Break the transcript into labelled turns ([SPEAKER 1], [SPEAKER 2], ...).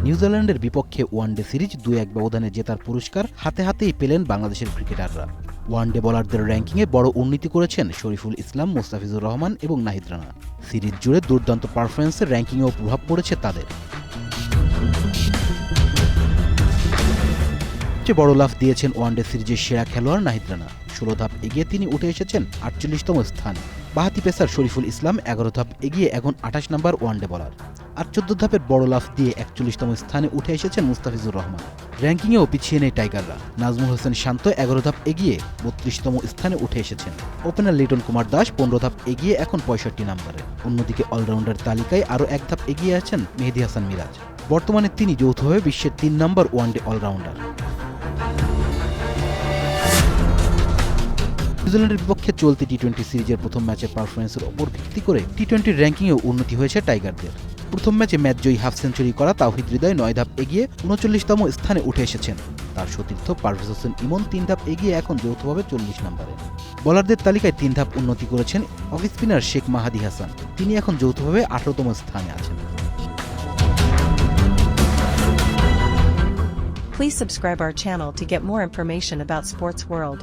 [SPEAKER 1] নিউজিল্যান্ডের বিপক্ষে one day series 2-1 ব্যবধানে জেতার পুরস্কার হাতে হাতেই পেলেন বাংলাদেশের ক্রিকেটাররা। ওয়ানডে বোলারদের র্যাঙ্কিংয়ে বড় উন্নতি করেছেন শরীফুল ইসলাম, মোস্তাফিজুর রহমান এবং নাহিদ রানা। সিরিজ জুড়ে দুর্দান্ত পারফরম্যান্সের র্যাঙ্কিংয়েও প্রভাব পড়েছে তাদের। সবচেয়ে বড় লাফ দিয়েছেন ওয়ানডে সিরিজের সেরা খেলোয়াড় নাহিদ রানা। 16 ধাপ এগিয়ে তিনি উঠে এসেছেন 48তম স্থানে। বাঁহাতি পেসার শরীফুল ইসলাম 11 ধাপ এগিয়ে এখন 28 নম্বর ওয়ানডে বোলার। আর 14 ধাপের বড় লাফ দিয়ে 41তম স্থানে উঠে এসেছেন মুস্তাফিজুর রহমান। র্যাঙ্কিংয়েও পিছিয়ে নেই টাইগাররা। নাজমুল হোসেন শান্ত 11 ধাপ এগিয়ে 32তম স্থানে উঠে এসেছেন। ওপেনার লিটন কুমার দাস 15 ধাপ এগিয়ে এখন 65 নম্বরে। অন্যদিকে অলরাউন্ডার তালিকায় আরও 1 ধাপ এগিয়ে আছেন মেহেদী হাসান মিরাজ। বর্তমানে তিনি যৌথভাবে বিশ্বের 3 নম্বর ওয়ানডে অলরাউন্ডার। নিউজিল্যান্ডের বিপক্ষে চলতি টি-20 সিরিজের প্রথম ম্যাচের পারফরম্যান্সের ওপর ভিত্তি করে টি-20 র্যাঙ্কিংয়েও উন্নতি হয়েছে টাইগারদের। প্রথম ম্যাচে ম্যাচজয়ী হাফ সেঞ্চুরি করা তাওহিদ হৃদয় 9 ধাপ এগিয়ে 39তম স্থানে উঠে এসেছেন। তার সতীর্থ পারভেজ হোসেন ইমন 3 ধাপ এগিয়ে এখন যৌথভাবে 40 নম্বরে। বোলারদের তালিকায় 3 ধাপ উন্নতি করেছেন অফ স্পিনার শেখ মাহাদি হাসান। তিনি এখন যৌথভাবে 18তম স্থানে আছেন।
[SPEAKER 2] Please subscribe our channel to get more information about Sports World.